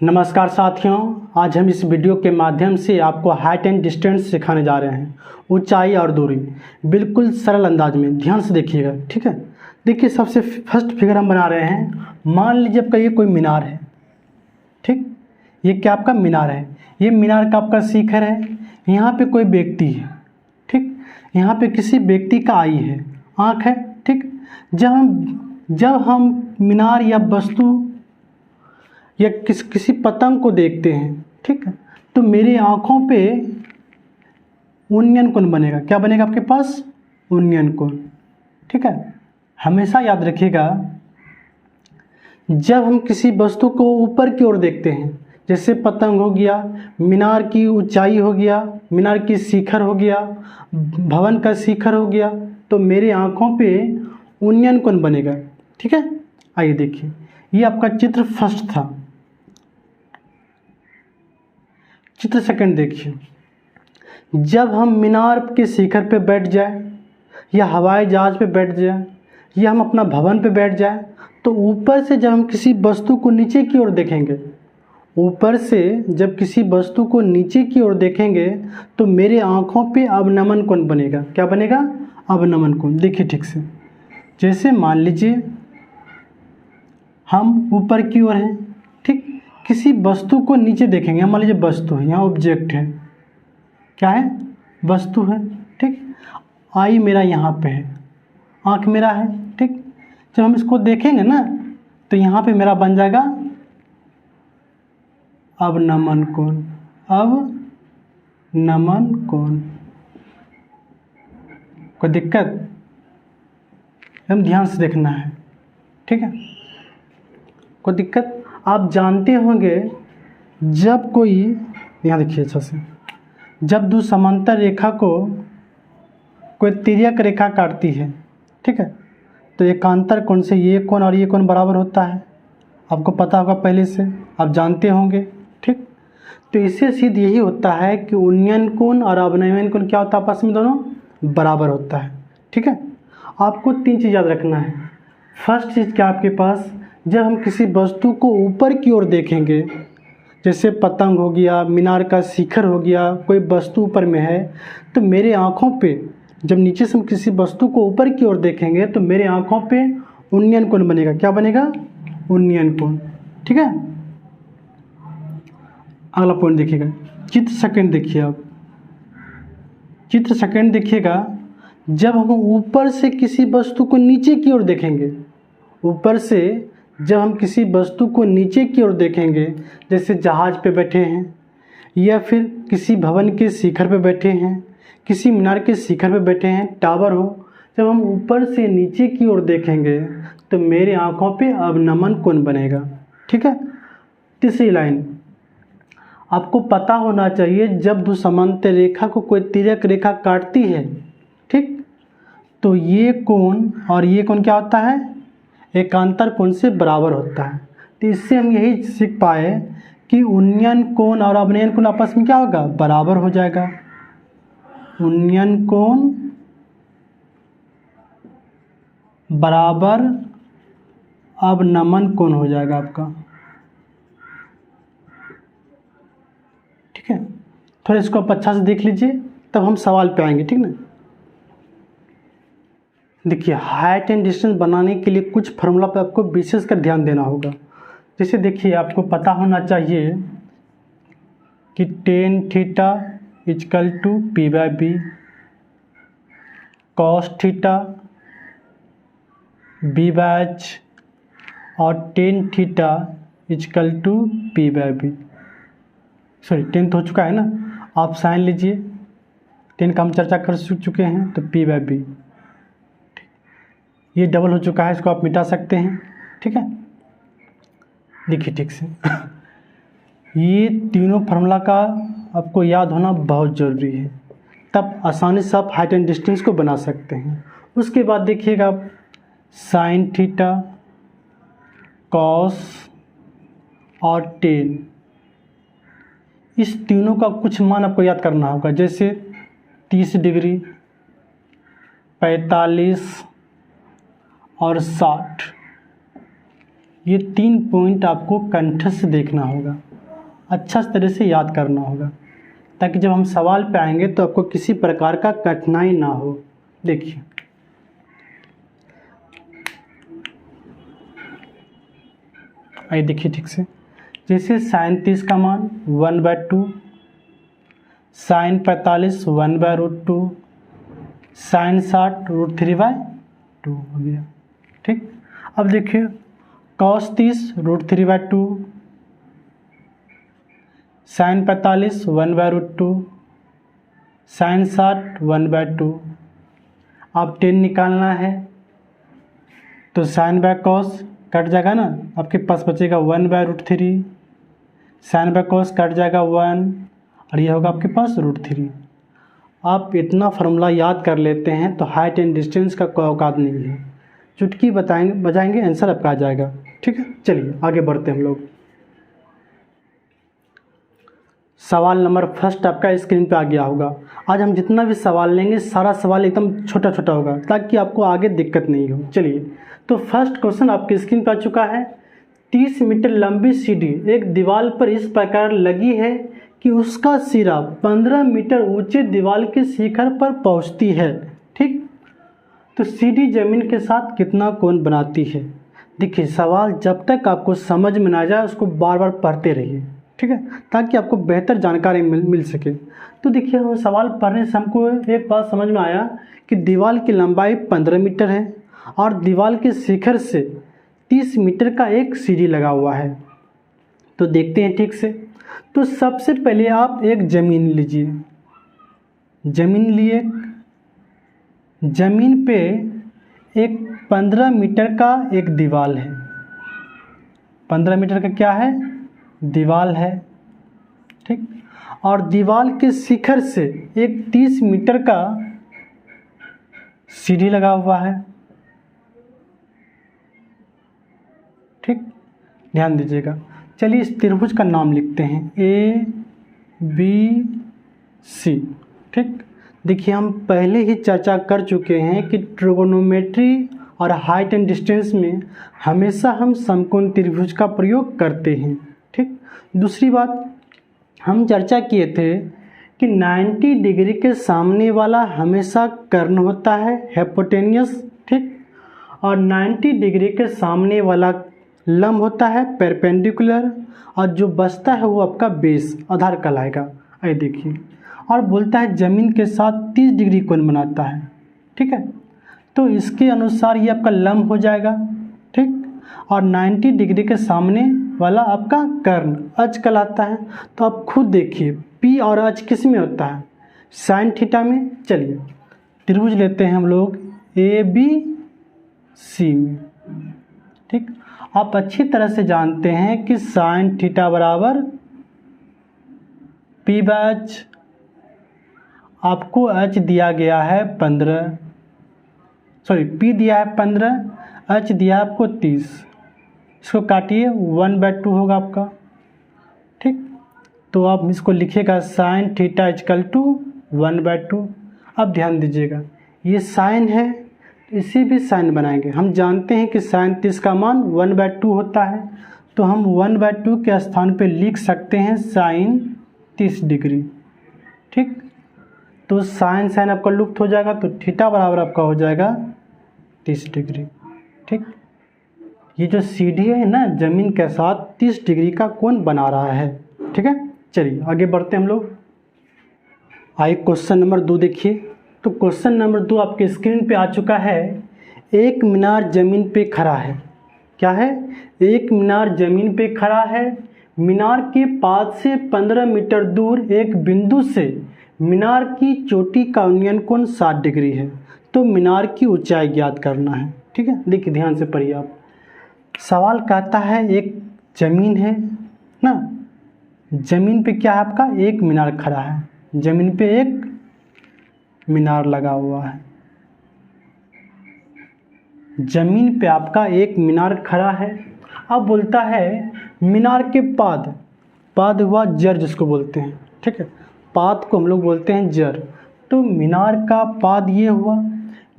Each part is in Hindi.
नमस्कार साथियों, आज हम इस वीडियो के माध्यम से आपको हाइट एंड डिस्टेंस सिखाने जा रहे हैं। ऊंचाई और दूरी बिल्कुल सरल अंदाज में ध्यान से देखिएगा। ठीक है, देखिए सबसे फर्स्ट फिगर हम बना रहे हैं। मान लीजिए आपका ये कोई मीनार है। ठीक, ये क्या आपका मीनार है। ये मीनार का आपका शिखर है। यहाँ पे कोई व्यक्ति है। ठीक, यहाँ पे किसी व्यक्ति का आई है, आँख है। ठीक, जब हम मीनार या वस्तु या किसी पतंग को देखते हैं, ठीक है, तो मेरी आँखों पे उन्नयन कोण बनेगा। क्या बनेगा आपके पास? उन्नयन कोण। ठीक है, हमेशा याद रखिएगा, जब हम किसी वस्तु को ऊपर की ओर देखते हैं, जैसे पतंग हो गया, मीनार की ऊंचाई हो गया, मीनार की शिखर हो गया, भवन का शिखर हो गया, तो मेरी आँखों पे उन्नयन कोण बनेगा। ठीक है, आइए देखिए, ये आपका चित्र फर्स्ट था। चित्र सेकंड देखिए, जब हम मीनार के शिखर पे बैठ जाए या हवाई जहाज पे बैठ जाए या हम अपना भवन पे बैठ जाए, तो ऊपर से जब हम किसी वस्तु को नीचे की ओर देखेंगे, ऊपर से जब किसी वस्तु को नीचे की ओर देखेंगे, तो मेरे आँखों पे अवनमन कोण बनेगा। क्या बनेगा? अवनमन कोण। देखिए ठीक से, जैसे मान लीजिए हम ऊपर की ओर हैं, ठीक, किसी वस्तु को नीचे देखेंगे। मान लीजिए वस्तु है, यहाँ ऑब्जेक्ट है। क्या है? वस्तु है। ठीक, आई मेरा यहाँ पे है, आँख मेरा है। ठीक, जब हम इसको देखेंगे ना, तो यहाँ पे मेरा बन जाएगा अवनमन कोण। अवनमन कोण। कोई दिक्कत? हम ध्यान से देखना है। ठीक है, कोई दिक्कत? आप जानते होंगे, जब कोई, यहाँ देखिए अच्छा से, जब दो समांतर रेखा को कोई तिर्यक रेखा काटती है, ठीक है, तो एकांतर कोण से ये कोण और ये कोण बराबर होता है। आपको पता होगा, पहले से आप जानते होंगे। ठीक, तो इससे सिद्ध यही होता है कि उन्नयन कोण और अवनमन कोण क्या होता है? आपस में दोनों बराबर होता है। ठीक है, आपको तीन चीज़ याद रखना है। फर्स्ट चीज़ क्या आपके पास, जब हम किसी वस्तु को ऊपर की ओर देखेंगे, जैसे पतंग हो गया, मीनार का शिखर हो गया, कोई वस्तु ऊपर में है, तो मेरे आँखों पे जब नीचे से हम किसी वस्तु को ऊपर की ओर देखेंगे, तो मेरे आँखों पे उन्नयन कोण बनेगा। क्या बनेगा? उन्नयन कोण। ठीक है, अगला पॉइंट देखिएगा, चित्र सेकंड देखिए। आप चित्र सेकंड देखिएगा, जब हम ऊपर से किसी वस्तु को नीचे की ओर देखेंगे, ऊपर से जब हम किसी वस्तु को नीचे की ओर देखेंगे, जैसे जहाज पे बैठे हैं या फिर किसी भवन के शिखर पे बैठे हैं, किसी मीनार के शिखर पे बैठे हैं, टावर हो, जब हम ऊपर से नीचे की ओर देखेंगे, तो मेरे आँखों पे अवनमन कोण बनेगा। ठीक है, तीसरी लाइन, आपको पता होना चाहिए, जब दो समांतर रेखा को कोई तिर्यक रेखा काटती है, ठीक, तो ये कोण और ये कोण क्या होता है? एकांतर कोण से बराबर होता है। तो इससे हम यही सीख पाए कि उन्नयन कोण और अवनयन कोण आपस में क्या होगा? बराबर हो जाएगा। उन्नयन कोण बराबर अवनमन कोण हो जाएगा आपका। ठीक है, थोड़ा इसको आप अच्छा से देख लीजिए, तब हम सवाल पे आएंगे। ठीक ना, देखिए, हाइट एंड डिस्टेंस बनाने के लिए कुछ फार्मूला पे आपको विशेष कर ध्यान देना होगा। जैसे देखिए, आपको पता होना चाहिए कि tan theta equal to p/b, cos theta b/h और tan theta equal to p/b। Sorry, 10 तो हो चुका है ना, आप साइन लीजिए। 10 का हम चर्चा कर चुके हैं, तो p/b ये डबल हो चुका है, इसको आप मिटा सकते हैं। ठीक है, देखिए ठीक से, ये तीनों फार्मूला का आपको याद होना बहुत ज़रूरी है, तब आसानी से आप हाइट एंड डिस्टेंस को बना सकते हैं। उसके बाद देखिएगा, आप साइन थीटा, कॉस और टेन, इस तीनों का कुछ मान आपको याद करना होगा, जैसे 30 डिग्री, 45 और 60। ये 3 पॉइंट आपको कंठस्थ देखना होगा। अच्छा तरह से याद करना होगा, ताकि जब हम सवाल पे आएंगे तो आपको किसी प्रकार का कठिनाई ना हो। देखिए, आइए देखिए ठीक से। जैसे साइन 30 का मान 1/2, साइन 45 1/√2, साइन 60 √3/2 हो गया। ठीक, अब देखिए कॉस 30 √3/2, साइन 45 1/√2, साइन 60 1/2। आप 10 निकालना है तो साइन बाय कॉस कट जाएगा ना, आपके पास बचेगा 1/√3, साइन बाय कॉस कट जाएगा 1, और ये होगा आपके पास √3। आप इतना फार्मूला याद कर लेते हैं तो हाइट एंड डिस्टेंस का कोई औकात नहीं है, चुटकी बजाएंगे आंसर आपका आ जाएगा। ठीक है, चलिए आगे बढ़ते हैं हम लोग। सवाल नंबर फर्स्ट आपका स्क्रीन पे आ गया होगा। आज हम जितना भी सवाल लेंगे सारा सवाल एकदम छोटा छोटा होगा, ताकि आपको आगे दिक्कत नहीं हो। चलिए, तो फर्स्ट क्वेश्चन आपके स्क्रीन पे आ चुका है। 30 मीटर लंबी सीढ़ी एक दीवार पर इस प्रकार लगी है कि उसका सिरा 15 मीटर ऊंचे दीवार के शिखर पर पहुंचती है। ठीक, तो सीढ़ी जमीन के साथ कितना कोण बनाती है। देखिए, सवाल जब तक आपको समझ में ना जाए उसको बार बार पढ़ते रहिए, ठीक है, ताकि आपको बेहतर जानकारी मिल सके। तो देखिए, हम सवाल पढ़ने से हमको एक बात समझ में आया कि दीवार की लंबाई 15 मीटर है और दीवार के शिखर से 30 मीटर का एक सीढ़ी लगा हुआ है। तो देखते हैं ठीक से। तो सबसे पहले आप एक ज़मीन लीजिए, ज़मीन लिए, ज़मीन पे एक 15 मीटर का एक दीवार है। 15 मीटर का क्या है, दीवार है। ठीक, और दीवार के शिखर से एक 30 मीटर का सीढ़ी लगा हुआ है। ठीक, ध्यान दीजिएगा। चलिए इस त्रिभुज का नाम लिखते हैं ABC। ठीक, देखिए हम पहले ही चर्चा कर चुके हैं कि ट्रिगोनोमेट्री और हाइट एंड डिस्टेंस में हमेशा हम समकोण त्रिभुज का प्रयोग करते हैं। ठीक, दूसरी बात हम चर्चा किए थे कि 90 डिग्री के सामने वाला हमेशा कर्ण होता है, हाइपोटेन्यूस। ठीक, और 90 डिग्री के सामने वाला लंब होता है, परपेंडिकुलर, और जो बचता है वो आपका बेस, आधार कहलाएगा। आइए देखिए, और बोलता है जमीन के साथ 30 डिग्री कोण बनाता है। ठीक है, तो इसके अनुसार ये आपका लंब हो जाएगा। ठीक, और 90 डिग्री के सामने वाला आपका कर्ण अच कहलाता है। तो आप खुद देखिए पी और अच किस में होता है, साइन थीटा में। चलिए त्रिभुज लेते हैं हम लोग ABC में। ठीक, आप अच्छी तरह से जानते हैं कि साइन थीटा बराबर P/H। आपको H दिया गया है 15, सॉरी P दिया है 15, H दिया है आपको 30। इसको काटिए, 1/2 होगा आपका। ठीक, तो आप इसको लिखिएगा साइन थीटा इक्वल टू 1/2। अब ध्यान दीजिएगा, ये साइन है, इसी भी साइन बनाएंगे। हम जानते हैं कि साइन 30 का मान 1/2 होता है, तो हम 1/2 के स्थान पे लिख सकते हैं साइन 30 डिग्री। ठीक, तो साइन साइन आपका लुप्त हो जाएगा, तो थीटा बराबर आपका हो जाएगा 30 डिग्री। ठीक, ये जो सीढ़ी है ना जमीन के साथ 30 डिग्री का कोण बना रहा है। ठीक है, चलिए आगे बढ़ते हैं हम लोग। आइए क्वेश्चन नंबर 2 देखिए। तो क्वेश्चन नंबर 2 आपके स्क्रीन पे आ चुका है। एक मीनार जमीन पे खड़ा है। क्या है, एक मीनार जमीन पे खड़ा है। मीनार के पास से 15 मीटर दूर एक बिंदु से मीनार की चोटी का उन्नयन कोण 60 डिग्री है। तो मीनार की ऊंचाई ज्ञात करना है। ठीक है, देखिए ध्यान से पढ़िए आप। सवाल कहता है एक जमीन है ना, जमीन पे क्या है आपका, एक मीनार खड़ा है, जमीन पे एक मीनार लगा हुआ है। जमीन पे आपका एक मीनार खड़ा है। अब बोलता है मीनार के पाद, पाद हुआ जड़ जिसको बोलते हैं। ठीक है, पाद को हम लोग बोलते हैं जड़। तो मीनार का पाद ये हुआ।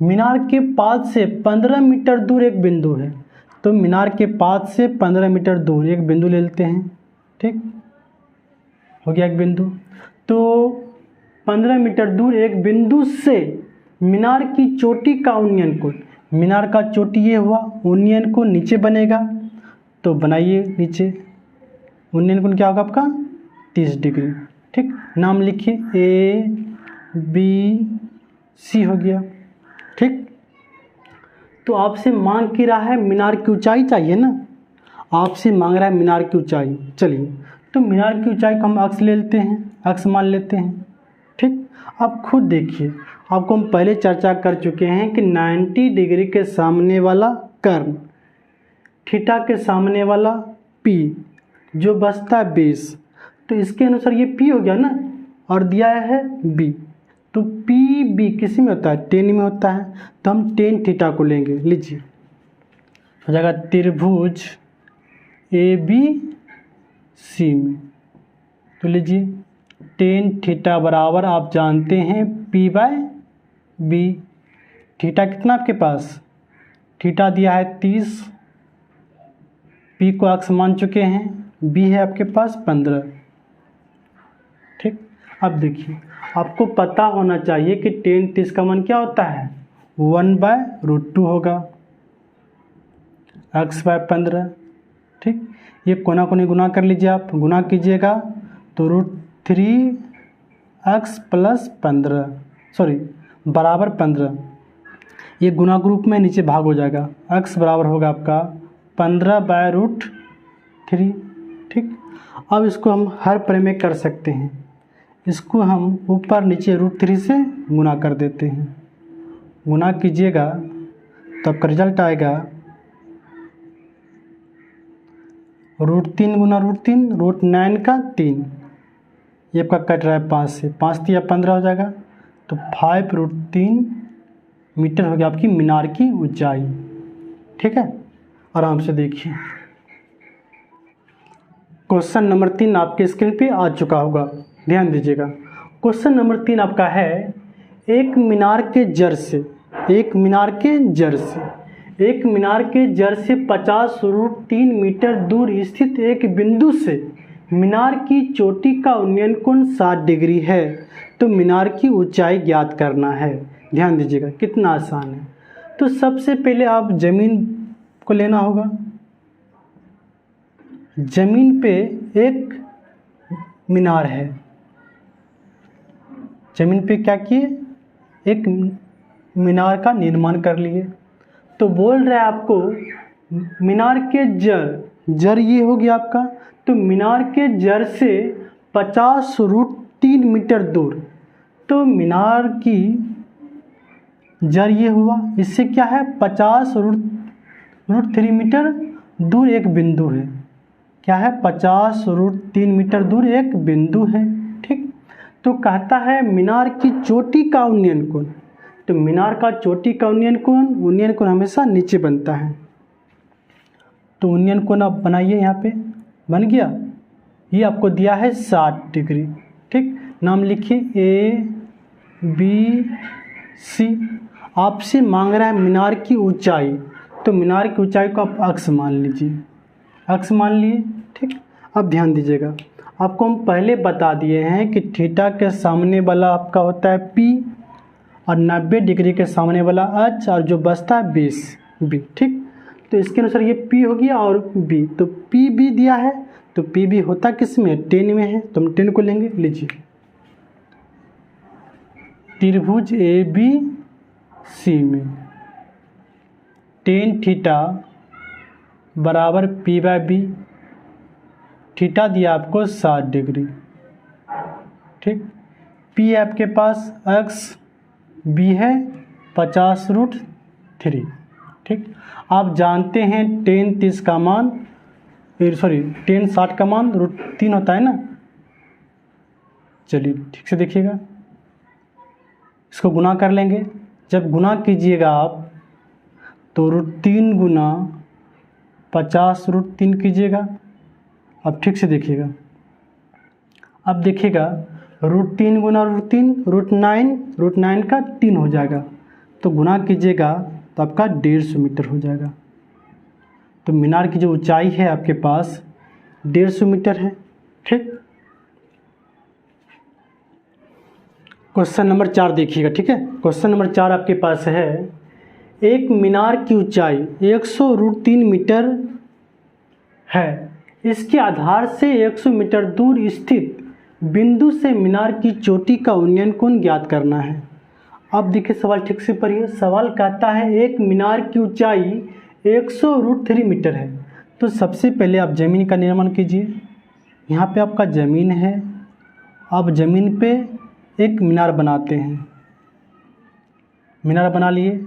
मीनार के पाद से 15 मीटर दूर एक बिंदु है, तो मीनार के पाद से 15 मीटर दूर एक बिंदु ले लेते हैं। ठीक, हो गया एक बिंदु। तो 15 मीटर दूर एक बिंदु से मीनार की चोटी का उन्नयन कोण, मीनार का चोटी ये हुआ, उन्नयन कोण नीचे बनेगा, तो बनाइए नीचे उन्नयन कोण क्या होगा आपका 30 डिग्री। ठीक, नाम लिखिए ABC हो गया। ठीक, तो आपसे मांग की रहा है मीनार की ऊंचाई चाहिए ना, आपसे मांग रहा है मीनार की ऊंचाई। चलिए, तो मीनार की ऊंचाई को हम अक्स ले लेते हैं, अक्स मान लेते हैं। ठीक, आप खुद देखिए, आपको हम पहले चर्चा कर चुके हैं कि 90 डिग्री के सामने वाला कर्ण, थीटा के सामने वाला P जो बचता है बेस, तो इसके अनुसार ये P हो गया ना, और दिया है B, तो PB किसी में होता है, टेन में होता है, तो हम टेन थीटा को लेंगे। लीजिए, हो जाएगा त्रिभुज ABC में, तो लीजिए टेन थीटा बराबर आप जानते हैं P/B। थीटा कितना आपके पास, थीटा दिया है 30, P को अक्स मान चुके हैं, B है आपके पास 15। ठीक, अब देखिए, आपको पता होना चाहिए कि टेन 30 का मान क्या होता है 1/√2 होगा, x/15। ठीक, ये कोना कोनी गुना कर लीजिए, आप गुना कीजिएगा तो √3x + 15 बराबर 15, ये गुना ग्रुप में नीचे भाग हो जाएगा, x बराबर होगा आपका 15/√3। ठीक, अब इसको हम हर प्रमेय में कर सकते हैं, इसको हम ऊपर नीचे √3 से गुना कर देते हैं, गुना कीजिएगा तो आपका रिजल्ट आएगा √3 गुना √3 √9 का 3, ये आपका कट रहा है 5 से, 5 3 15 हो जाएगा, तो 5√3 मीटर हो गया आपकी मीनार की ऊंचाई। ठीक है, आराम से देखिए, क्वेश्चन नंबर 3 आपके स्क्रीन पे आ चुका होगा, ध्यान दीजिएगा। क्वेश्चन नंबर 3 आपका है, एक मीनार के जड़ से 50√3 मीटर दूर स्थित एक बिंदु से मीनार की चोटी का उन्नयन कोण 60 डिग्री है, तो मीनार की ऊंचाई ज्ञात करना है। ध्यान दीजिएगा, कितना आसान है। तो सबसे पहले आप जमीन को लेना होगा, जमीन पे एक मीनार है, जमीन पे क्या किए, एक मीनार का निर्माण कर लिए। तो बोल रहा है आपको मीनार के जड़ ये हो गया आपका, तो मीनार के जड़ से 50√3 मीटर दूर, तो मीनार की जड़ ये हुआ, इससे क्या है 50√3 मीटर दूर एक बिंदु है, क्या है 50√3 मीटर दूर एक बिंदु है। ठीक, तो कहता है मीनार की चोटी का उन्नयन कोण, तो मीनार का चोटी का उन्नयन कोण हमेशा नीचे बनता है, तो उन्नयन कोण आप बनाइए, यहाँ पे बन गया, ये आपको दिया है 60 डिग्री। ठीक, नाम लिखिए ABC। आपसे मांग रहा है मीनार की ऊंचाई, तो मीनार की ऊंचाई को आप अक्स मान लीजिए, अक्स मान लिए। ठीक, अब ध्यान दीजिएगा, आपको हम पहले बता दिए हैं कि थीटा के सामने वाला आपका होता है P, और 90 डिग्री के सामने वाला H, और जो बचता है बेस B। ठीक, तो इसके अनुसार ये P हो गया और B, तो PB दिया है, तो PB होता किस में, 10 में है, तो हम 10 को लेंगे। लीजिए, त्रिभुज ABC में 10 थीटा बराबर P/B, थीटा दिया आपको 60 डिग्री। ठीक, P है आपके पास x, B है 50√3। ठीक, आप जानते हैं 10 30 का मान, 10 60 का मान √3 होता है ना। चलिए ठीक से देखिएगा, इसको गुना कर लेंगे, जब गुना कीजिएगा आप तो √3 गुना 50√3 कीजिएगा। अब ठीक से देखिएगा, अब देखिएगा √3 गुना √3 √9 का 3 हो जाएगा, तो गुना कीजिएगा तो आपका 150 मीटर हो जाएगा। तो मीनार की जो ऊंचाई है आपके पास 150 मीटर है। ठीक, क्वेश्चन नंबर 4 देखिएगा, ठीक है। क्वेश्चन नंबर 4 आपके पास है, एक मीनार की ऊंचाई 100√3 मीटर है। इसके आधार से 100 मीटर दूर स्थित बिंदु से मीनार की चोटी का उन्नयन कोण ज्ञात करना है। अब देखिए सवाल ठीक से पढ़िए। सवाल कहता है एक मीनार की ऊंचाई 100√3 मीटर है। तो सबसे पहले आप ज़मीन का निर्माण कीजिए। यहाँ पे आपका ज़मीन है। अब ज़मीन पे एक मीनार बनाते हैं। मीनार बना लिए,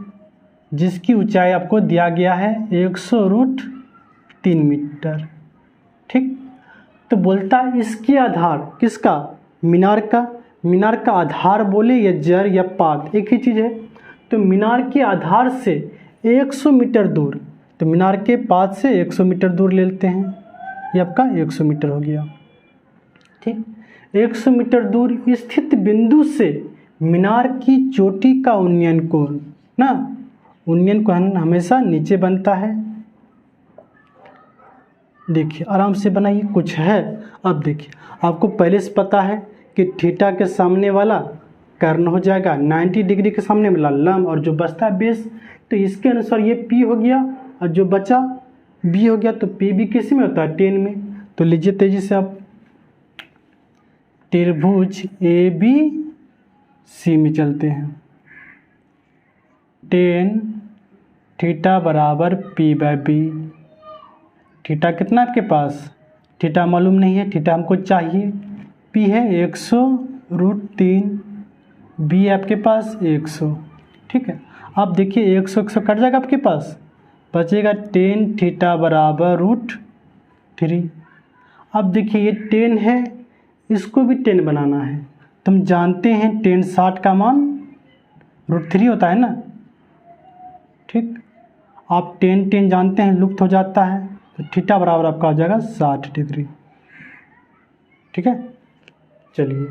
जिसकी ऊंचाई आपको दिया गया है 100√3 मीटर, ठीक। तो बोलता है इसके आधार, किसका? मीनार का। मीनार का आधार बोले या जड़ या पात, एक ही चीज़ है। तो मीनार के आधार से 100 मीटर दूर, तो मीनार के पात से 100 मीटर दूर ले लेते हैं। ये आपका 100 मीटर हो गया, ठीक। 100 मीटर दूर स्थित बिंदु से मीनार की चोटी का उन्नयन कोण ना, उन्नयन कोण हमेशा नीचे बनता है। देखिए आराम से बनाइए, कुछ है। अब देखिए आपको पहले से पता है कि थीटा के सामने वाला कर्ण हो जाएगा 90 डिग्री के सामने वाला लंब, और जो बचता है बेस। तो इसके अनुसार ये पी हो गया और जो बचा बी हो गया। तो पी भी किस में होता है? 10 में। तो लीजिए तेजी से आप, त्रिभुज ए बी सी में चलते हैं। 10 थीटा बराबर पी बाय बी। थीटा कितना आपके पास? थीटा मालूम नहीं है, थीटा हमको चाहिए। पी है 100√3, बी आपके पास 100, ठीक है। अब देखिए 100 कट जाएगा आपके पास, बचेगा 10 थीटा बराबर √3। अब देखिए ये 10 है, इसको भी 10 बनाना है। तुम जानते हैं 10 60 का मान √3 होता है ना, ठीक। आप 10 जानते हैं, लुप्त हो जाता है। तो थीटा बराबर आपका हो जाएगा 60 डिग्री, ठीक है। चलिए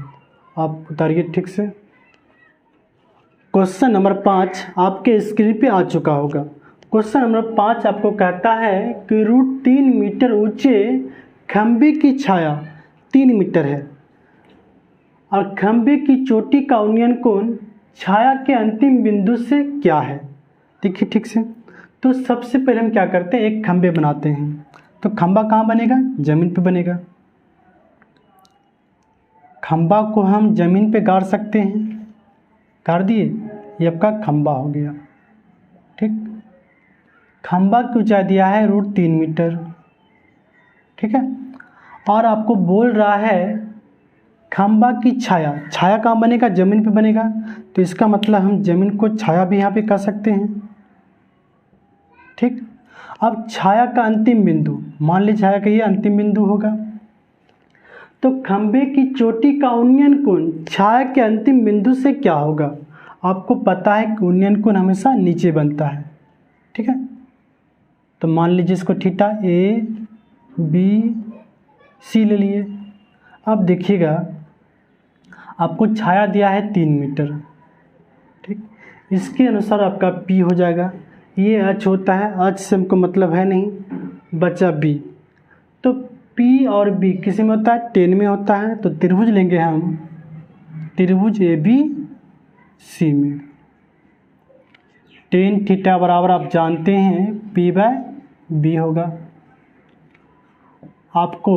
आप उतारिए ठीक से। क्वेश्चन नंबर 5 आपके स्क्रीन पे आ चुका होगा। क्वेश्चन नंबर 5 आपको कहता है कि √3 मीटर ऊंचे खंभे की छाया 3 मीटर है और खंभे की चोटी का उन्नयन कोण छाया के अंतिम बिंदु से क्या है? देखिए ठीक से। तो सबसे पहले हम क्या करते हैं, एक खंभे बनाते हैं। तो खंभा कहाँ बनेगा? ज़मीन पे बनेगा। खंभा को हम ज़मीन पे गाड़ सकते हैं, गाड़ दिए, ये आपका खंभा हो गया, ठीक। खंभा की ऊंचाई दिया है √3 मीटर, ठीक है। और आपको बोल रहा है खंभा की छाया, छाया कहाँ बनेगा? ज़मीन पे बनेगा। तो इसका मतलब हम ज़मीन को छाया भी यहाँ पे कर सकते हैं, ठीक। अब छाया का अंतिम बिंदु, मान लीजिए छाया का ये अंतिम बिंदु होगा। तो खंभे की चोटी का उन्नयन कोण छाया के अंतिम बिंदु से क्या होगा? आपको पता है कि उन्नयन कोण हमेशा नीचे बनता है, ठीक है। तो मान लीजिए इसको थीटा ए बी सी ले लिए। अब देखिएगा आपको छाया दिया है 3 मीटर, ठीक। इसके अनुसार आपका पी हो जाएगा। ये एच होता है, एच से हमको मतलब है नहीं, बचा बी। तो पी और बी किसी में होता है? 10 में होता है। तो त्रिभुज लेंगे हम, त्रिभुज ए बी सी में। 10 थीटा बराबर आप जानते हैं पी बाय बी होगा। आपको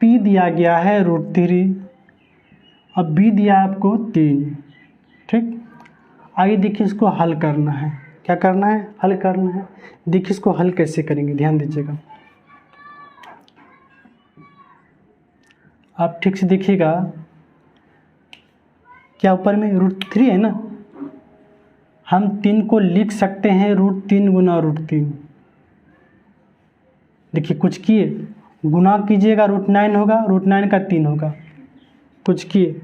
पी दिया गया है √3, अब बी दिया है आपको 3, ठीक। आगे देखिए इसको हल करना है। क्या करना है? हल करना है। देखिए इसको हल कैसे करेंगे, ध्यान दीजिएगा। आप ठीक से देखिएगा, क्या ऊपर में √3 है ना, हम 3 को लिख सकते हैं √3 गुना √3। देखिए कुछ किए, गुना कीजिएगा √9 होगा, √9 का 3 होगा। कुछ किए,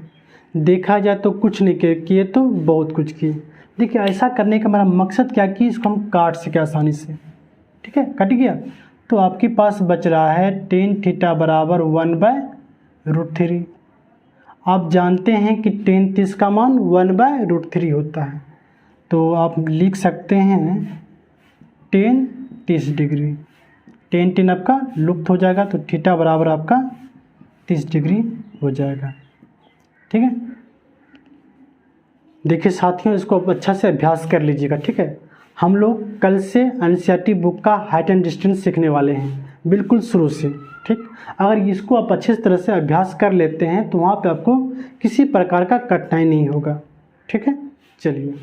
देखा जाए तो कुछ नहीं किए तो बहुत कुछ किए। देखिए ऐसा करने का मेरा मकसद क्या कि इसको हम काट सके आसानी से, ठीक है। कट गया तो आपके पास बच रहा है 10 थीटा बराबर 1/√3। आप जानते हैं कि 10 30 का मान 1/√3 होता है। तो आप लिख सकते हैं 10 30 डिग्री। 10 आपका लुप्त हो जाएगा, तो थीटा बराबर आपका 30 डिग्री हो जाएगा, ठीक है। देखिए साथियों, इसको आप अच्छा से अभ्यास कर लीजिएगा, ठीक है। हम लोग कल से एनसीईआरटी बुक का हाइट एंड डिस्टेंस सीखने वाले हैं, बिल्कुल शुरू से, ठीक। अगर इसको आप अच्छे तरह से अभ्यास कर लेते हैं तो वहाँ पे आपको किसी प्रकार का कठिनाई नहीं होगा, ठीक है। चलिए।